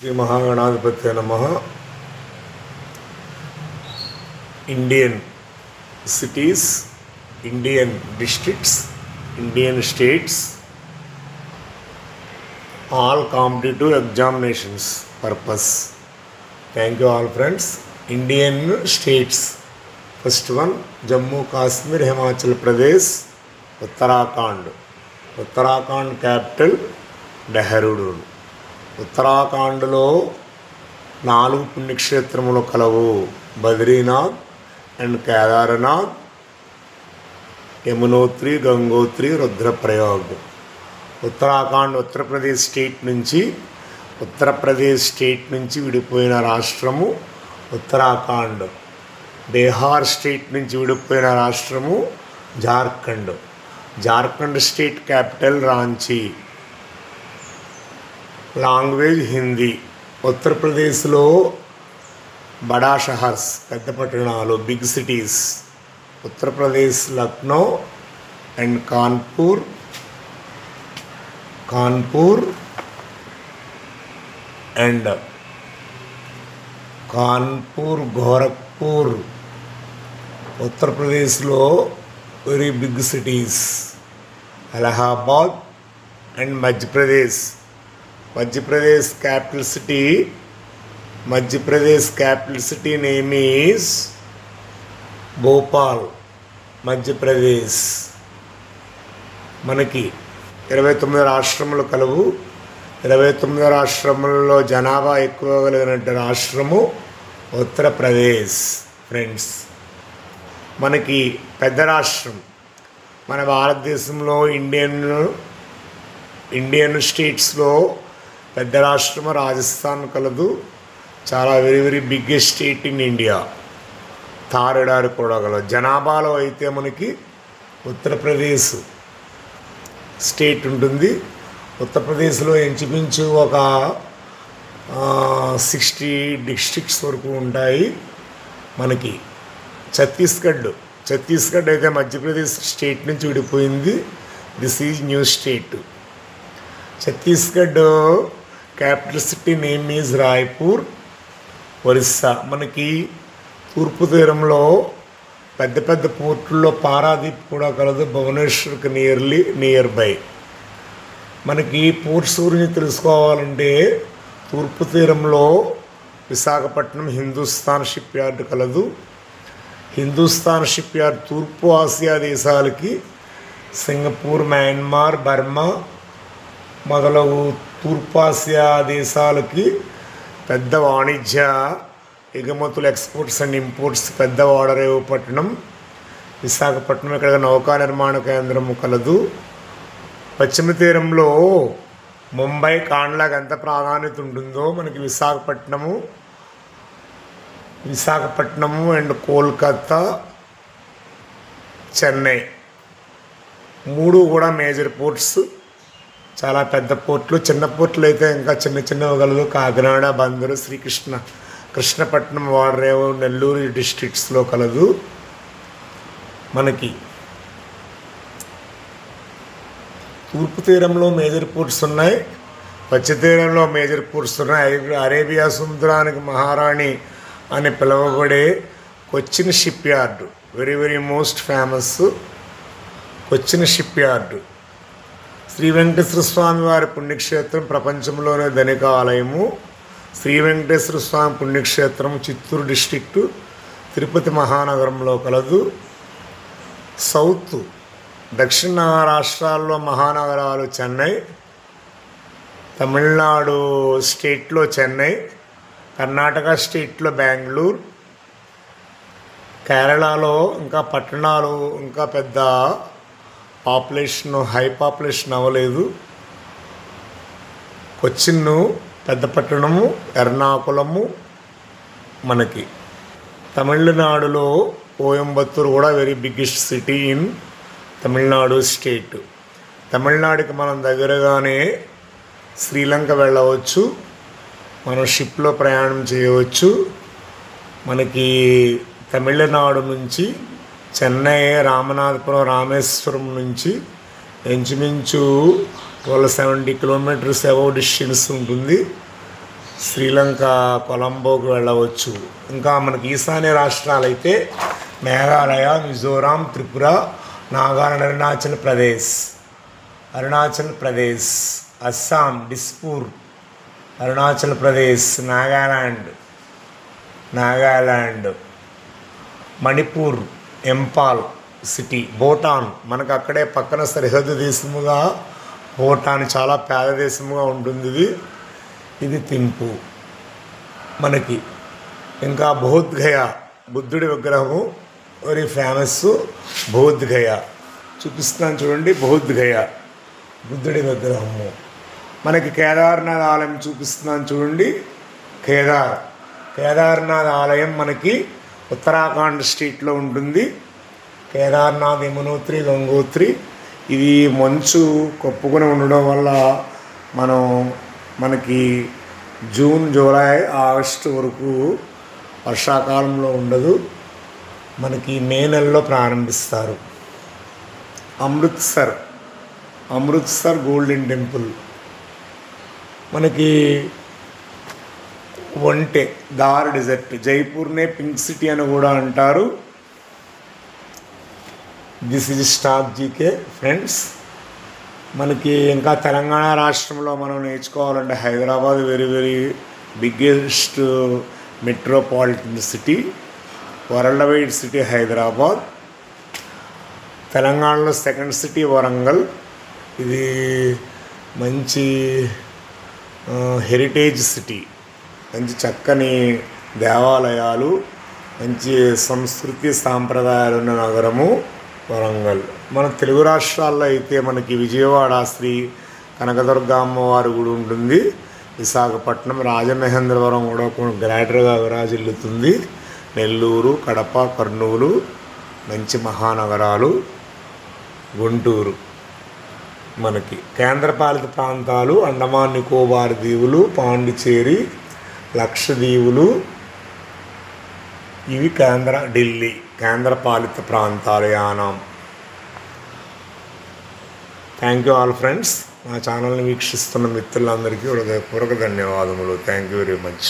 శ్రీ మహాగణాధిపతి నమః. Indian cities, Indian districts, Indian states, all competitive examinations purpose. Thank you all friends. Indian states, first one Jammu Kashmir, Himachal Pradesh, Uttarakhand. Uttarakhand capital Dehradun. ఉత్తరాఖండ్లో 4 పుణ్యక్షేత్రములు కలవు: Badrinath and Kedarnath, Yamunotri, Gangotri, Rudraprayag. Uttarakhand Uttar Pradesh state నుంచి విడిపోయిన రాష్ట్రము ఉత్తరాఖండ్. బీహార్ స్టేట్ నుంచి విడిపోయిన రాష్ట్రము Jharkhand. Jharkhand state capital Ranchi. Language Hindi. ఉత్తరప్రదేశ్లో బడా షహర్స్, పెద్ద పట్టణాలు, big cities. Uttar Pradesh Lucknow and Kanpur and Gorakhpur. ఉత్తరప్రదేశ్లో very big cities. Allahabad and Madhya Pradesh capital city name is Bhopal, Madhya Pradesh. మనకి 29 రాష్ట్రములు కలవు. 29 రాష్ట్రములలో జనాభా ఎక్కువ కలిగినట్టు రాష్ట్రము ఉత్తరప్రదేశ్. ఫ్రెండ్స్, మనకి పెద్ద రాష్ట్రం మన భారతదేశంలో ఇండియన్ స్టేట్స్లో పెద్ద రాష్ట్రము రాజస్థాన్ కలదు. చాలా very biggest state in India. తారెడారి కూడా కలదు. జనాభాలో అయితే మనకి ఉత్తరప్రదేశ్ స్టేట్ ఉంటుంది. ఉత్తరప్రదేశ్లో ఇంచుమించు ఒక 60 డిస్ట్రిక్ట్స్ వరకు ఉంటాయి. మనకి ఛత్తీస్గఢ్ అయితే మధ్యప్రదేశ్ స్టేట్ నుంచి విడిపోయింది. This is new state. Chhattisgarh capital city name is Raipur, Orissa. మనకి తూర్పు తీరంలో పెద్ద పోర్టుల్లో పారాదీప్ కూడా కలదు, భువనేశ్వర్కి నియర్ బై. మనకి పోర్ట్స్ గురించి తెలుసుకోవాలంటే తూర్పు తీరంలో విశాఖపట్నం హిందుస్థాన్ షిప్ యార్డ్ కలదు. హిందుస్థాన్ షిప్ యార్డ్ తూర్పు ఆసియా దేశాలకి, సింగపూర్, మయన్మార్, బర్మా మొదలగు తూర్పాసియా దేశాలకి పెద్ద వాణిజ్య ఎగుమతులు, ఎక్స్పోర్ట్స్ అండ్ ఇంపోర్ట్స్ పెద్ద ఓడరేవు పట్టణం విశాఖపట్నం. ఇక్కడ నౌకా నిర్మాణ కేంద్రము కలదు. పశ్చిమ తీరంలో ముంబై, కాండ్లాకి ఎంత ప్రాధాన్యత ఉంటుందో మనకి విశాఖపట్నము అండ్ కోల్కతా, చెన్నై 3 కూడా మేజర్ పోర్ట్స్. చాలా పెద్ద పోర్ట్లు. చిన్న పోర్ట్లు అయితే ఇంకా చిన్నవి కలదు. కాకినాడ, బందరు, కృష్ణపట్నం, వాడరేవు, నెల్లూరు డిస్ట్రిక్ట్స్లో కలదు. మనకి తూర్పు తీరంలో మేజర్ పోర్ట్స్ ఉన్నాయి, పశ్చిమ తీరంలో మేజర్ పోర్ట్స్ ఉన్నాయి. అరేబియా సముద్రానికి మహారాణి అని పిలువబడే Cochin shipyard, very most famous Cochin shipyard. Shri Venkateswara Swamy వారి పుణ్యక్షేత్రం, ప్రపంచంలోనే ధనిక ఆలయము. శ్రీ వెంకటేశ్వర స్వామి పుణ్యక్షేత్రం చిత్తూరు డిస్ట్రిక్టు, తిరుపతి మహానగరంలో కలదు. దక్షిణ రాష్ట్రాల్లో మహానగరాలు చెన్నై, తమిళనాడు స్టేట్లో చెన్నై, కర్ణాటక స్టేట్లో బెంగళూరు, కేరళలో ఇంకా పట్టణాలు ఇంకా పెద్ద హై పాపులేషన్ అవ్వలేదు. కొచ్చిన్ను పెద్ద పట్టణము, ఎర్నాకుళము. మనకి తమిళనాడులో కోయంబత్తూరు కూడా very biggest city in Tamil Nadu state. తమిళనాడుకి మనం దగ్గరగానే శ్రీలంక వెళ్ళవచ్చు, మనం షిప్లో ప్రయాణం చేయవచ్చు. మనకి తమిళనాడు నుంచి చెన్నై, రామనాథపురం, రామేశ్వరం నుంచి ఇంచుమించు 70 కిలోమీటర్స్ అబౌవ్ డిస్టెన్స్ ఉంటుంది. శ్రీలంక కొలంబోకి వెళ్ళవచ్చు. ఇంకా మనకి ఈశాన్య రాష్ట్రాలు అయితే మేఘాలయ, మిజోరాం, త్రిపుర, నాగాలాండ్, అరుణాచల్ ప్రదేశ్, అస్సాం, డిస్పూర్, అరుణాచల్ ప్రదేశ్, నాగాలాండ్, మణిపూర్, ఇంపాల్ సిటీ, భూటాన్ మనకు అక్కడే పక్కన సరిహద్దు దేశముగా భూటాన్ చాలా పేద దేశముగా ఉంటుంది. ఇది థింపు మనకి. ఇంకా బౌద్ధగయ బుద్ధుడి విగ్రహము వెరీ ఫేమస్. బౌద్ధగయ చూపిస్తున్నాను చూడండి. బౌద్ధగయ బుద్ధుడి విగ్రహము. మనకి కేదార్నాథ్ ఆలయం చూపిస్తున్నాను చూడండి. కేదార్నాథ్ ఆలయం మనకి ఉత్తరాఖండ్ స్టేట్లో ఉంటుంది. కేదార్నాథ్, యమునోత్రి, గంగోత్రి ఇది మంచు కప్పుకొని ఉండడం వల్ల మనకి జూన్, జూలై, ఆగస్టు వరకు వర్షాకాలంలో ఉండదు. మనకి మే నెలలో ప్రారంభిస్తారు. అమృత్సర్ గోల్డెన్ టెంపుల్ మనకి ఒంటె, దార్ డెజర్ట్, జైపూర్నే పింక్ సిటీ అని కూడా అంటారు. This is stock GK friends. మనకి ఇంకా తెలంగాణ రాష్ట్రంలో మనం నేర్చుకోవాలంటే Hyderabad very very biggest metropolitan city, world wide city Hyderabad. తెలంగాణలో సెకండ్ సిటీ వరంగల్. ఇది మంచి హెరిటేజ్ సిటీ, మంచి చక్కని దేవాలయాలు, మంచి సంస్కృతి సాంప్రదాయాలు ఉన్న నగరము వరంగల్. మన తెలుగు రాష్ట్రాల్లో అయితే మనకి విజయవాడ శ్రీ కనకదుర్గ అమ్మవారి గుడి ఉంటుంది. విశాఖపట్నం, రాజమహేంద్రవరం కూడా గ్రేటర్గా విరాజిల్లుతుంది. నెల్లూరు, కడప, కర్నూలు మంచి మహానగరాలు. గుంటూరు మనకి. కేంద్రపాలిత ప్రాంతాలు అండమాన్ నికోబార్ దీవులు, పాండిచేరి, లక్షద్వీపులు ఇవి ఢిల్లీ కేంద్రపాలిత ప్రాంతాలు Yanam. Thank you all friends. మా ఛానల్ని వీక్షిస్తున్న మిత్రులందరికీ హృదయపూర్వక ధన్యవాదములు. Thank you very much.